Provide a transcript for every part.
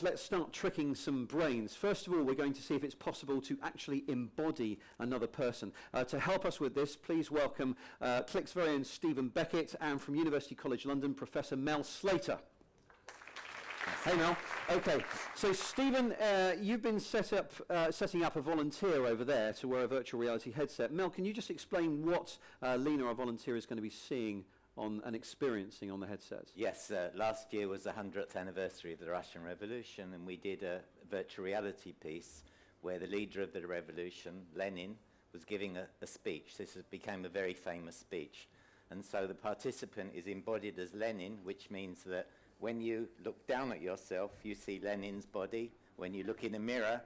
Great. Let's start tricking some brains. First of all, we're going to see if it's possible to actually embody another person. To help us with this, please welcome Click's very own Stephen Beckett and from University College London, Professor Mel Slater. Hey Mel. Okay, so Stephen, you've been setting up a volunteer over there to wear a virtual reality headset. Mel, can you just explain what Lena, our volunteer, is going to be seeing on and experiencing on the headset? Yes, last year was the 100th anniversary of the Russian Revolution, and we did a virtual reality piece where the leader of the revolution, Lenin, was giving a speech. This became a very famous speech. And so the participant is embodied as Lenin, which means that when you look down at yourself, you see Lenin's body. When you look in a mirror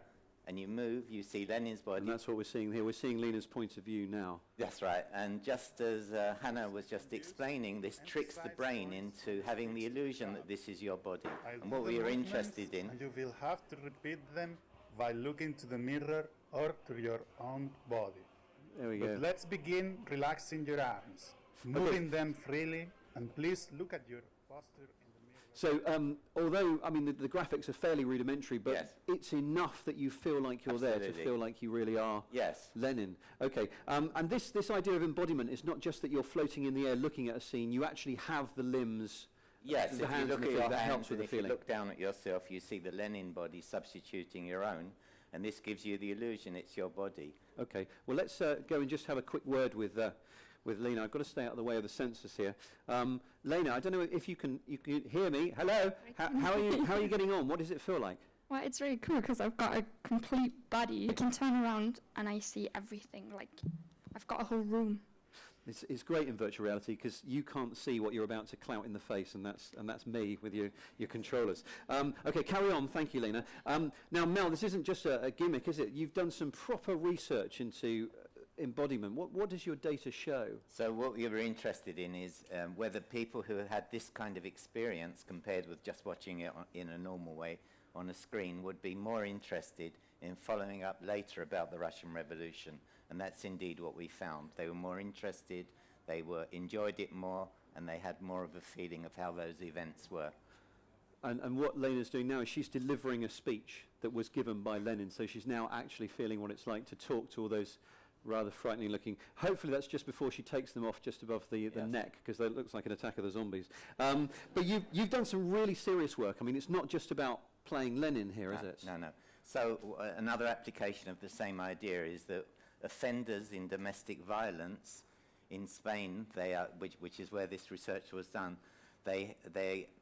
and you move, you see Lenin's body. And that's what we're seeing here. We're seeing Lena's point of view now. That's right. And just as Hannah was just explaining, this tricks the brain into having the illusion that this is your body. And what we are interested in... You will have to repeat them by looking to the mirror or to your own body. There we go. But let's begin relaxing your arms, moving them freely, and please look at your posture in the mirror. So, although, I mean, the graphics are fairly rudimentary, but Yes. it's enough that you feel like you're there, to Absolutely. feel like you really are Yes. Lenin. Okay, and this idea of embodiment is not just that you're floating in the air looking at a scene, you actually have the limbs, Yes, the if you hands look and at the your feet, that helps hands with and the if you feeling. look down at yourself, you see the Lenin body substituting your own, and this gives you the illusion it's your body. Okay, well let's go and just have a quick word with Lena. I've got to stay out of the way of the sensors here. Lena, I don't know if you can hear me. Hello. How are you getting on? What does it feel like? Well, it's really cool because I've got a complete body. I can turn around and I see everything. Like, I've got a whole room. It's great in virtual reality because you can't see what you're about to clout in the face, and that's me with your controllers. Okay, carry on. Thank you, Lena. Now, Mel, this isn't just a gimmick, is it? You've done some proper research into embodiment. What does your data show? So what we were interested in is whether people who had this kind of experience compared with just watching it in a normal way on a screen would be more interested in following up later about the Russian Revolution, and that's indeed what we found. They were more interested, they enjoyed it more, and they had more of a feeling of how those events were. And what Lena's doing now is she's delivering a speech that was given by Lenin, so she's now actually feeling what it's like to talk to all those rather frightening looking. Hopefully that's just before she takes them off just above the Yes. neck, because that looks like an attack of the zombies. But you've done some really serious work. I mean, it's not just about playing Lenin here, is it? No. So another application of the same idea is that offenders in domestic violence in Spain, which is where this research was done, they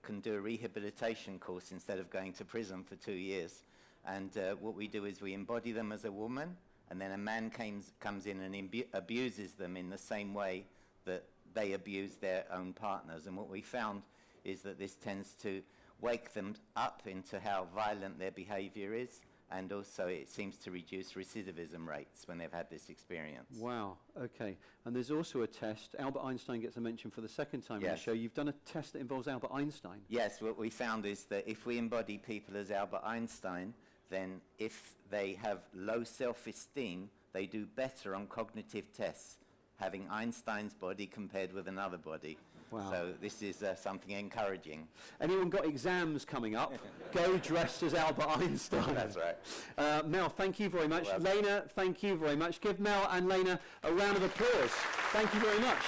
can do a rehabilitation course instead of going to prison for 2 years. And what we do is we embody them as a woman, and then a man comes in and abuses them in the same way that they abuse their own partners. And what we found is that this tends to wake them up into how violent their behavior is, and also it seems to reduce recidivism rates when they've had this experience. Wow, okay. And there's also a test. Albert Einstein gets a mention for the second time in the Yes. show. You've done a test that involves Albert Einstein. Yes, what we found is that if we embody people as Albert Einstein, then if they have low self-esteem, they do better on cognitive tests, having Einstein's body compared with another body. Wow. So this is something encouraging. Anyone got exams coming up? Go dressed as Albert Einstein. That's right. Mel, thank you very much. Well, Lena, thank you very much. Give Mel and Lena a round of applause. Thank you very much.